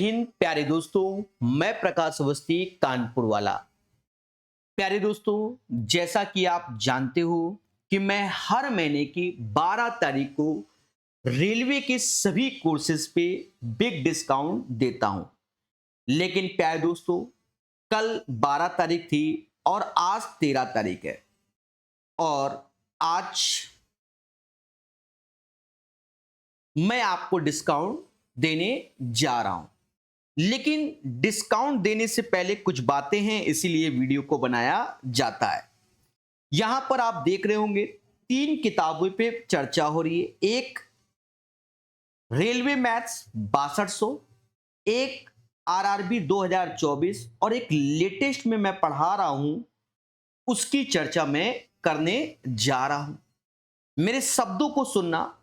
हिंद प्यारे दोस्तों, मैं प्रकाश अवस्थी कानपुर वाला। प्यारे दोस्तों, जैसा कि आप जानते हो कि मैं हर महीने की 12 तारीख को रेलवे के सभी कोर्सेज पे बिग डिस्काउंट देता हूं। लेकिन प्यारे दोस्तों, कल 12 तारीख थी और आज 13 तारीख है और आज मैं आपको डिस्काउंट देने जा रहा हूं। लेकिन डिस्काउंट देने से पहले कुछ बातें हैं, इसीलिए वीडियो को बनाया जाता है। यहां पर आप देख रहे होंगे 3 किताबों पे चर्चा हो रही है। एक रेलवे मैथ्स 6200, एक आरआरबी 2024 और एक लेटेस्ट में मैं पढ़ा रहा हूं, उसकी चर्चा मैं करने जा रहा हूं। मेरे शब्दों को सुनना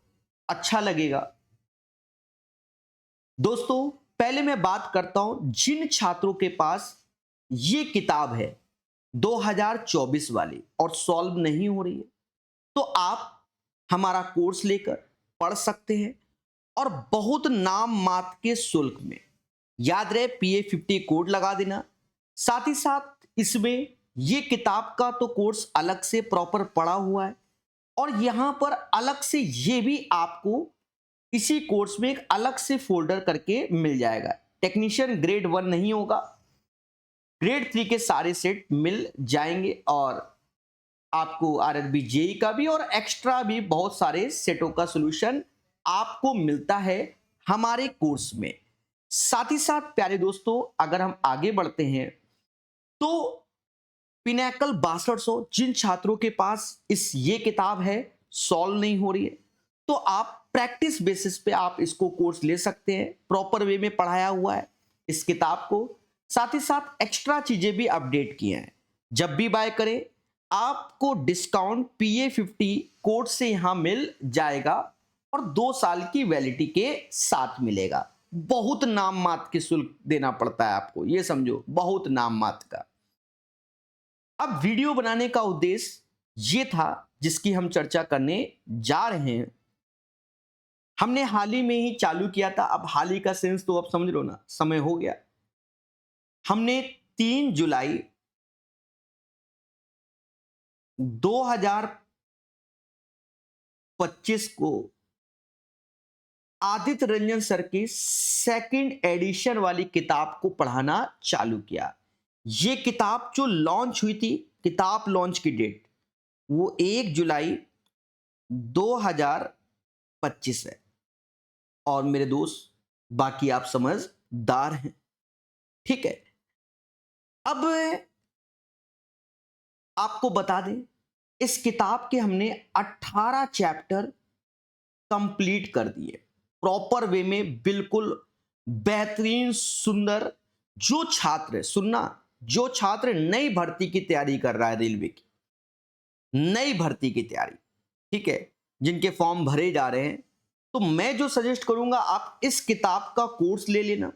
अच्छा लगेगा। दोस्तों, पहले मैं बात करता हूं जिन छात्रों के पास ये किताब है 2024 वाली और सॉल्व नहीं हो रही है, तो आप हमारा कोर्स लेकर पढ़ सकते हैं और बहुत नाम मात्र के शुल्क में। याद रहे, PA50 कोड लगा देना। साथ ही साथ इसमें ये किताब का तो कोर्स अलग से प्रॉपर पढ़ा हुआ है और यहां पर अलग से ये भी आपको इसी कोर्स में एक अलग से फोल्डर करके मिल जाएगा। टेक्नीशियन ग्रेड 1 नहीं होगा, ग्रेड 3 के सारे सेट मिल जाएंगे और आपको आरआरबी जेई का भी और एक्स्ट्रा भी बहुत सारे सेटों का सॉल्यूशन आपको मिलता है हमारे कोर्स में। साथ ही साथ प्यारे दोस्तों, अगर हम आगे बढ़ते हैं तो पिनैकल 6200, जिन छात्रों के पास ये किताब है, सॉल्व नहीं हो रही है, तो आप प्रैक्टिस बेसिस पे आप इसको कोर्स ले सकते हैं। प्रॉपर वे में पढ़ाया हुआ है इस किताब को। साथ ही साथ एक्स्ट्रा चीजें भी अपडेट की हैं। जब भी बाय करें आपको डिस्काउंट PA50 कोड से यहां मिल जाएगा और 2 साल की वैलिडिटी के साथ मिलेगा। बहुत नाम मात्र के शुल्क देना पड़ता है आपको, ये समझो, बहुत नाम मात्र का। अब वीडियो बनाने का उद्देश्य ये था जिसकी हम चर्चा करने जा रहे हैं। हमने हाल ही में ही चालू किया था। अब हाल ही का सेंस तो अब समझ लो ना, समय हो गया। हमने 3 जुलाई 2025 को आदित्य रंजन सर की सेकंड एडिशन वाली किताब को पढ़ाना चालू किया। ये किताब जो लॉन्च हुई थी, किताब लॉन्च की डेट वो 1 जुलाई 2025 है। और मेरे दोस्त, बाकी आप समझदार हैं, ठीक है। अब आपको बता दें, इस किताब के हमने 18 चैप्टर कंप्लीट कर दिए प्रॉपर वे में, बिल्कुल बेहतरीन सुंदर। जो छात्र, सुनना, जो छात्र नई भर्ती की तैयारी कर रहा है, रेलवे की नई भर्ती की तैयारी, ठीक है, जिनके फॉर्म भरे जा रहे हैं, तो मैं जो सजेस्ट करूंगा आप इस किताब का कोर्स ले लेना।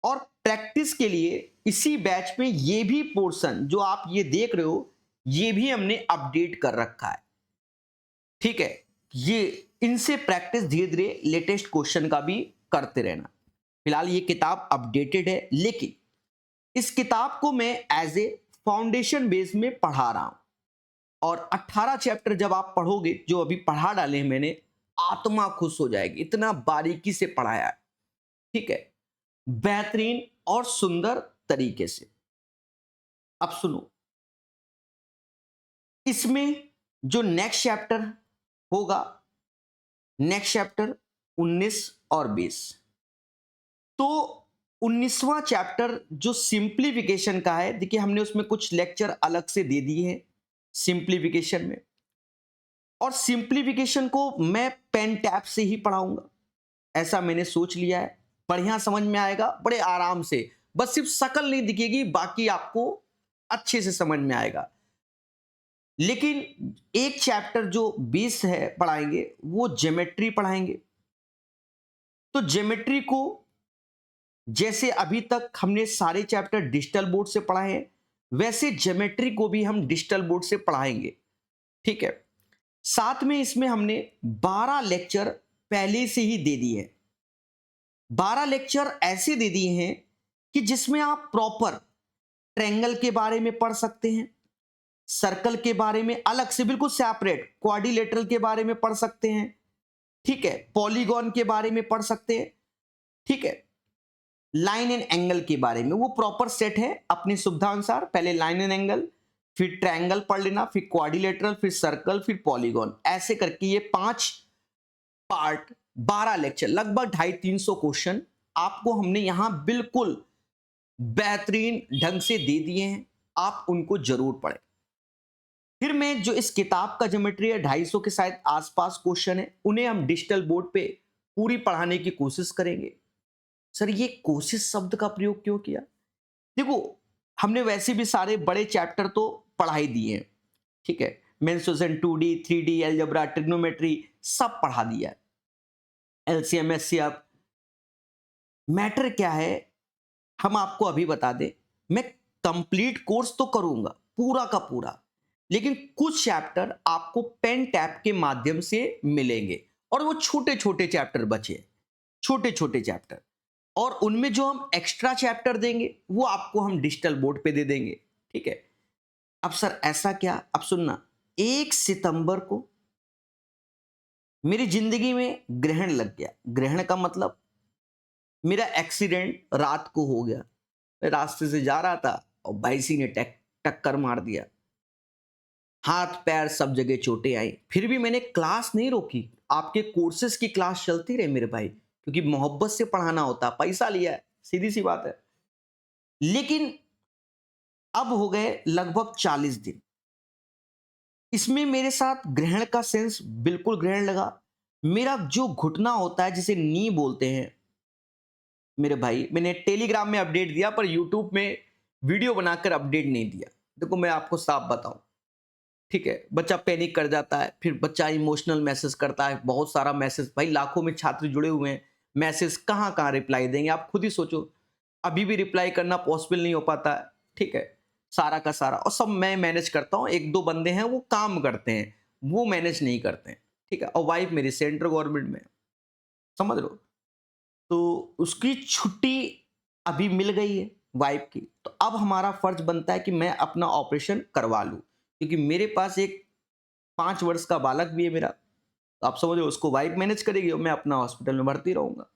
और प्रैक्टिस के लिए इसी बैच में ये भी पोर्शन जो आप ये देख रहे हो, ये भी हमने अपडेट कर रखा है, ठीक है। ये इनसे प्रैक्टिस धीरे धीरे लेटेस्ट क्वेश्चन का भी करते रहना। फिलहाल ये किताब अपडेटेड है, लेकिन इस किताब को मैं एज ए फाउंडेशन बेस में पढ़ा रहा हूं और 18 चैप्टर जब आप पढ़ोगे, जो अभी पढ़ा डाले हैं मैंने, आत्मा खुश हो जाएगी, इतना बारीकी से पढ़ाया है, ठीक है, बेहतरीन और सुंदर तरीके से। अब सुनो, इसमें जो नेक्स्ट चैप्टर होगा, नेक्स्ट चैप्टर 19 और 20, तो 19वां चैप्टर जो सिंप्लीफिकेशन का है, देखिए हमने उसमें कुछ लेक्चर अलग से दे दिए हैं सिंप्लीफिकेशन में, और सिंप्लीफिकेशन को मैं पेन टैप से ही पढ़ाऊंगा, ऐसा मैंने सोच लिया है। बढ़िया समझ में आएगा, बड़े आराम से, बस सिर्फ शक्ल नहीं दिखेगी, बाकी आपको अच्छे से समझ में आएगा। लेकिन एक चैप्टर जो 20 है पढ़ाएंगे, वो ज्योमेट्री पढ़ाएंगे। तो ज्योमेट्री को जैसे अभी तक हमने सारे चैप्टर डिजिटल बोर्ड से पढ़ाए हैं, वैसे ज्योमेट्री को भी हम डिजिटल बोर्ड से पढ़ाएंगे, ठीक है। साथ में इसमें हमने 12 लेक्चर पहले से ही दे दिए हैं, 12 लेक्चर ऐसे दे दिए हैं कि जिसमें आप प्रॉपर ट्रायंगल के बारे में पढ़ सकते हैं, सर्कल के बारे में अलग से बिल्कुल सेपरेट, क्वाड्रिलेटरल के बारे में पढ़ सकते हैं, ठीक है, पॉलीगॉन के बारे में पढ़ सकते हैं, ठीक है, लाइन एंड एंगल के बारे में। वो प्रॉपर सेट है अपनी सुविधा अनुसार। पहले लाइन एंड एंगल, फिर ट्रायंगल पढ़ लेना, फिर क्वाड्रिलेटरल, फिर सर्कल, फिर पॉलीगॉन, ऐसे करके ये 5 पार्ट 12 लेक्चर, लगभग 250-300 क्वेश्चन आपको हमने यहां बिल्कुल बेहतरीन ढंग से दे दिए हैं। आप उनको जरूर पढ़ें। फिर मैं जो इस किताब का ज्योमेट्री है 250 के शायद आसपास क्वेश्चन है, उन्हें हम डिजिटल बोर्ड पे पूरी पढ़ाने की कोशिश करेंगे। सर ये कोशिश शब्द का प्रयोग क्यों किया? देखो, हमने वैसे भी सारे बड़े चैप्टर तो पढ़ा ही दिए हैं, ठीक है, mensuration, 2D 3D algebra, trigonometry सब पढ़ा दिया है, एलसीएम एचसीएफ। मैटर क्या है, हम आपको अभी बता दें, मैं कंप्लीट कोर्स तो करूंगा पूरा का पूरा, लेकिन कुछ चैप्टर आपको पेन टैप के माध्यम से मिलेंगे, और वो छोटे छोटे चैप्टर बचे, छोटे छोटे चैप्टर, और उनमें जो हम एक्स्ट्रा चैप्टर देंगे वो आपको हम डिजिटल बोर्ड पे दे देंगे, ठीक है। अब सर ऐसा क्या? अब सुनना, 1 सितंबर को मेरी जिंदगी में ग्रहण लग गया। ग्रहण का मतलब मेरा एक्सीडेंट रात को हो गया। मैं रास्ते से जा रहा था और बाइसी ने टक्कर मार दिया, हाथ पैर सब जगह चोटें आई। फिर भी मैंने क्लास नहीं रोकी, आपके कोर्सेज की क्लास चलती रही मेरे भाई, क्योंकि मोहब्बत से पढ़ाना होता, पैसा लिया है, सीधी सी बात है। लेकिन अब हो गए लगभग 40 दिन, इसमें मेरे साथ ग्रहण का सेंस बिल्कुल ग्रहण लगा। मेरा जो घुटना होता है जिसे नी बोलते हैं मेरे भाई, मैंने टेलीग्राम में अपडेट दिया पर यूट्यूब में वीडियो बनाकर अपडेट नहीं दिया। देखो मैं आपको साफ बताऊं, ठीक है, बच्चा पैनिक कर जाता है, फिर बच्चा इमोशनल मैसेज करता है, बहुत सारा मैसेज, भाई लाखों में छात्र जुड़े हुए हैं, मैसेज कहाँ कहाँ रिप्लाई देंगे, आप खुद ही सोचो। अभी भी रिप्लाई करना पॉसिबल नहीं हो पाता है, ठीक है, सारा का सारा, और सब मैं मैनेज करता हूँ। 1-2 बंदे हैं वो काम करते हैं, वो मैनेज नहीं करते हैं, ठीक है। और वाइफ मेरी सेंट्रल गवर्नमेंट में, समझ लो, तो उसकी छुट्टी अभी मिल गई है वाइफ की, तो अब हमारा फर्ज बनता है कि मैं अपना ऑपरेशन करवा लूं, क्योंकि मेरे पास एक 5 वर्ष का बालक भी है मेरा। तो आप समझो, उसको वाइफ मैनेज करेगी और मैं अपना हॉस्पिटल में भर्ती रहूंगा,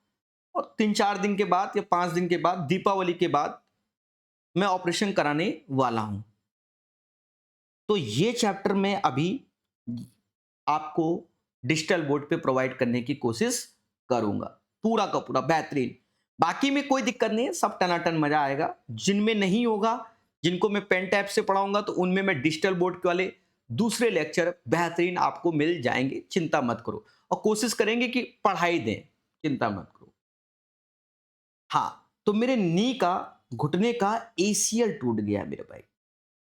और 3-4 दिन के बाद या 5 दिन के बाद, दीपावली के बाद मैं ऑपरेशन कराने वाला हूं। तो ये चैप्टर मैं अभी आपको डिजिटल बोर्ड पे प्रोवाइड करने की कोशिश करूंगा, पूरा का पूरा बेहतरीन। बाकी में कोई दिक्कत नहीं है, सब टनाटन मजा आएगा। जिनमें नहीं होगा, जिनको मैं पेन टैप से पढ़ाऊंगा, तो उनमें मैं डिजिटल बोर्ड के वाले दूसरे लेक्चर बेहतरीन आपको मिल जाएंगे, चिंता मत करो, और कोशिश करेंगे कि पढ़ाई दें, चिंता मत करो। हाँ, तो मेरे नी का, घुटने का एसीएल टूट गया है मेरे भाई।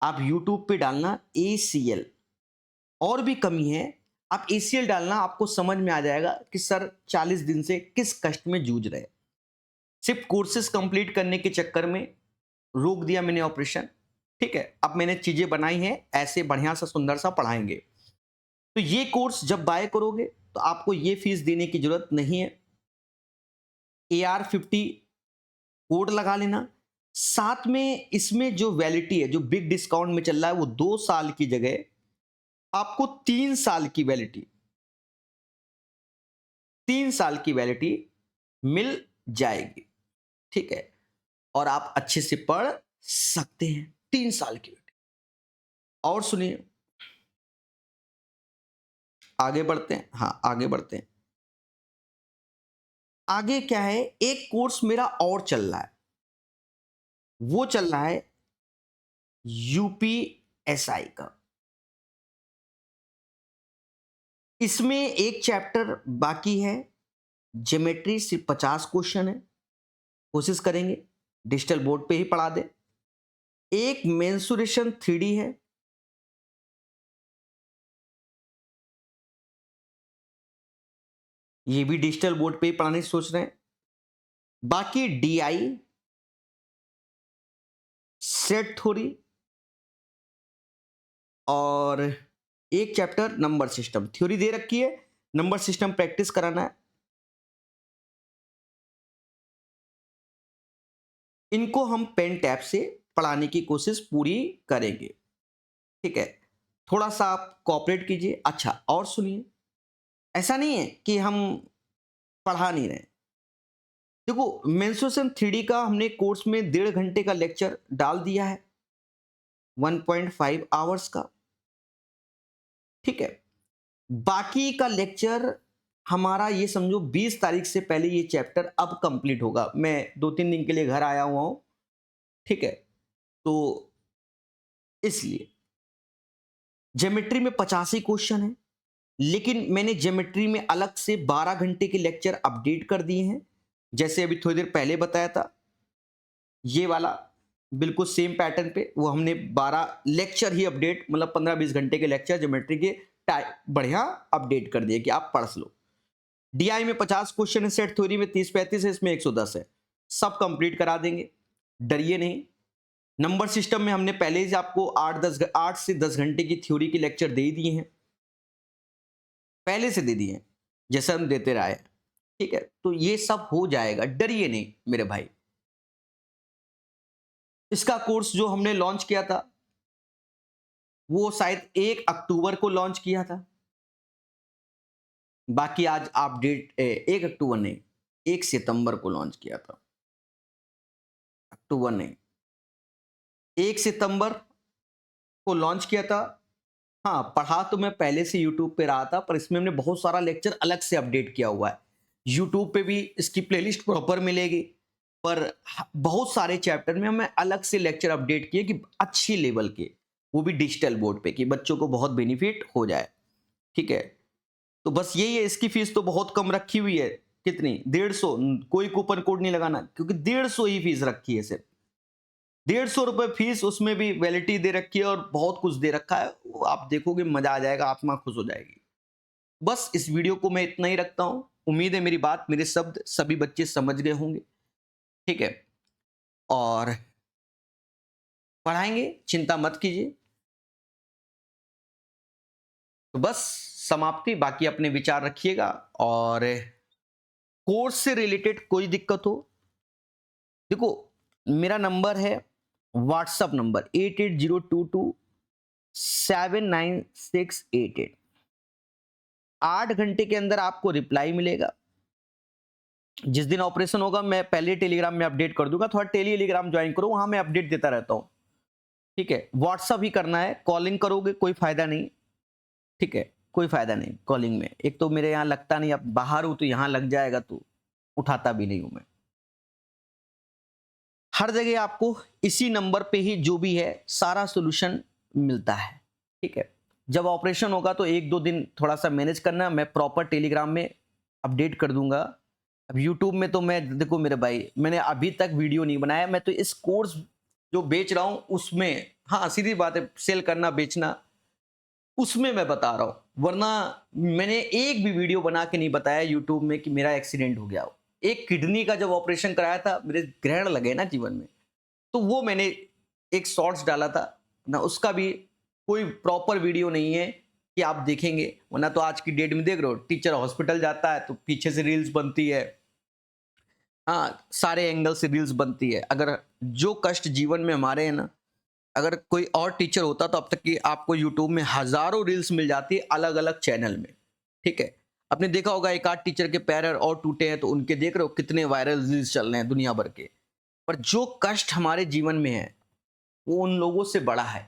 आप यूट्यूब पे डालना एसीएल, और भी कमी है, आप एसीएल डालना, आपको समझ में आ जाएगा कि सर 40 दिन से किस कष्ट में जूझ रहे हैं। सिर्फ कोर्सेज कंप्लीट करने के चक्कर में रोक दिया मैंने ऑपरेशन, ठीक है। अब मैंने चीजें बनाई हैं, ऐसे बढ़िया सा सुंदर सा पढ़ाएंगे। तो ये कोर्स जब बाय करोगे तो आपको ये फीस देने की जरूरत नहीं है। AR50 कोड लगा लेना। साथ में इसमें जो वैलिडिटी है, जो बिग डिस्काउंट में चल रहा है, वो 2 साल की जगह आपको 3 साल की वैलिडिटी, 3 साल की वैलिडिटी मिल जाएगी, ठीक है, और आप अच्छे से पढ़ सकते हैं 3 साल की वैलिडिटी। और सुनिए, आगे बढ़ते हैं, हाँ आगे बढ़ते हैं। आगे क्या है, एक कोर्स मेरा और चल रहा है, वो चल रहा है यूपीएसआई का। इसमें एक चैप्टर बाकी है, ज्योमेट्री, सिर्फ 50 क्वेश्चन है, कोशिश करेंगे डिजिटल बोर्ड पे ही पढ़ा दे। एक मेंसुरेशन 3D है, ये भी डिजिटल बोर्ड पे ही पढ़ाने की सोच रहे हैं। बाकी DI, सेट थ्योरी, और एक चैप्टर नंबर सिस्टम। थ्योरी दे रखी है, नंबर सिस्टम प्रैक्टिस कराना है। इनको हम पेन टैब से पढ़ाने की कोशिश पूरी करेंगे, ठीक है। थोड़ा सा आप कोऑपरेट कीजिए। अच्छा, और सुनिए, ऐसा नहीं है कि हम पढ़ा नहीं रहे। देखो, मेंस्ट्रुएशन 3D का हमने कोर्स में 1.5 घंटे का लेक्चर डाल दिया है, 1.5 आवर्स का, ठीक है। बाकी का लेक्चर हमारा ये समझो 20 तारीख से पहले ये चैप्टर अब कंप्लीट होगा। मैं 2-3 दिन के लिए घर आया हुआ हूं, ठीक है। तो इसलिए ज्योमेट्री में 85 क्वेश्चन है, लेकिन मैंने ज्योमेट्री में अलग से 12 घंटे के लेक्चर अपडेट कर दिए हैं। जैसे अभी थोड़ी देर पहले बताया था, ये वाला बिल्कुल सेम पैटर्न पे वो हमने 12 लेक्चर ही अपडेट, मतलब 15-20 घंटे के लेक्चर ज्योमेट्री के बढ़िया अपडेट कर दिए कि आप पढ़ लो। डीआई में 50 क्वेश्चन है, सेट थ्योरी में 30-35 है, इसमें 110 है, सब कंप्लीट करा देंगे, डरिए नहीं। नंबर सिस्टम में हमने पहले से आपको 8 से 10 घंटे की थ्योरी के लेक्चर दे दिए हैं, पहले से दे दिए हैं, जैसे हम देते रहे हैं, ठीक है। तो ये सब हो जाएगा, डरिए नहीं मेरे भाई। इसका कोर्स जो हमने लॉन्च किया था वो शायद 1 अक्टूबर को लॉन्च किया था। बाकी आज अपडेट 1 अक्टूबर नहीं, 1 सितंबर को लॉन्च किया था, अक्टूबर नहीं, 1 सितंबर को लॉन्च किया था। हाँ, पढ़ा तो मैं पहले से यूट्यूब पे रहा था, पर इसमें हमने बहुत सारा लेक्चर अलग से अपडेट किया हुआ है। यूट्यूब पे भी इसकी प्लेलिस्ट प्रॉपर मिलेगी, पर बहुत सारे चैप्टर में हमें अलग से लेक्चर अपडेट किए कि अच्छी लेवल के, वो भी डिजिटल बोर्ड पे, कि बच्चों को बहुत बेनिफिट हो जाए, ठीक है। तो बस यही है, इसकी फीस तो बहुत कम रखी हुई है। कितनी? 150। कोई कूपन कोड नहीं लगाना, क्योंकि 150 ही फीस रखी है सिर्फ। 150 रुपए फीस, उसमें भी वैलिडिटी दे रखी है और बहुत कुछ दे रखा है। वो आप देखोगे, मजा आ जाएगा, आत्मा खुश हो जाएगी। बस इस वीडियो को मैं इतना ही रखता हूं। उम्मीद है मेरी बात, मेरे शब्द सभी बच्चे समझ गए होंगे, ठीक है। और पढ़ाएंगे, चिंता मत कीजिए। तो बस समाप्ति, बाकी अपने विचार रखिएगा। और कोर्स से रिलेटेड कोई दिक्कत हो, देखो मेरा नंबर है, व्हाट्सअप नंबर 8802279688। 8 घंटे के अंदर आपको रिप्लाई मिलेगा। जिस दिन ऑपरेशन होगा मैं पहले टेलीग्राम में अपडेट कर दूंगा, थोड़ा टेलीग्राम ज्वाइन करो, वहां मैं अपडेट देता रहता हूं, ठीक है। व्हाट्सअप ही करना है, कॉलिंग करोगे कोई फायदा नहीं, ठीक है, कोई फायदा नहीं कॉलिंग में। एक तो मेरे यहाँ लगता नहीं, अब बाहर हूं तो यहाँ लग जाएगा, तो उठाता भी नहीं हूं मैं। हर जगह आपको इसी नंबर पे ही जो भी है सारा सॉल्यूशन मिलता है, ठीक है। जब ऑपरेशन होगा तो 1-2 दिन थोड़ा सा मैनेज करना, मैं प्रॉपर टेलीग्राम में अपडेट कर दूंगा। अब यूट्यूब में तो मैं, देखो मेरे भाई, मैंने अभी तक वीडियो नहीं बनाया। मैं तो इस कोर्स जो बेच रहा हूं उसमें, हाँ सीधी बात है, सेल करना बेचना उसमें मैं बता रहा हूं, वरना मैंने एक भी वीडियो बना के नहीं बताया यूट्यूब में कि मेरा एक्सीडेंट हो गया हो। एक किडनी का जब ऑपरेशन कराया था, मेरे ग्रहण लगे ना जीवन में, तो वो मैंने एक शॉर्ट्स डाला था ना, उसका भी कोई प्रॉपर वीडियो नहीं है कि आप देखेंगे। वरना तो आज की डेट में देख रहे हो, टीचर हॉस्पिटल जाता है तो पीछे से रील्स बनती है, हाँ सारे एंगल से रील्स बनती है। अगर जो कष्ट जीवन में हमारे हैं ना, अगर कोई और टीचर होता तो अब तक की आपको यूट्यूब में हजारों रील्स मिल जाती है अलग अलग चैनल में, ठीक है। आपने देखा होगा एक आध टीचर के पैर और टूटे हैं तो उनके देख रहे हो कितने वायरल रील्स चल रहे हैं दुनिया भर के। पर जो कष्ट हमारे जीवन में है वो उन लोगों से बड़ा है,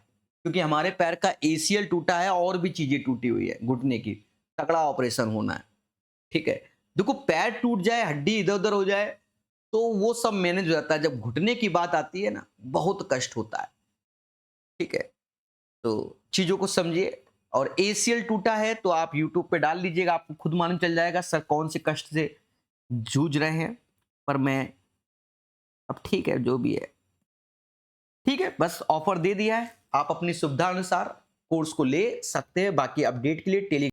क्योंकि हमारे पैर का एसीएल टूटा है और भी चीजें टूटी हुई है, घुटने की तगड़ा ऑपरेशन होना है, ठीक है। देखो पैर टूट जाए, हड्डी इधर उधर हो जाए तो वो सब मैनेज हो जाता है, जब घुटने की बात आती है ना बहुत कष्ट होता है, ठीक है। तो चीजों को समझिए। और एसीएल टूटा है तो आप यूट्यूब पे डाल लीजिएगा, आपको खुद मालूम चल जाएगा सर कौन से कष्ट से जूझ रहे हैं। पर मैं, अब ठीक है जो भी है, ठीक है, बस ऑफर दे दिया है, आप अपनी सुविधा अनुसार कोर्स को ले सकते हैं। बाकी अपडेट के लिए टेली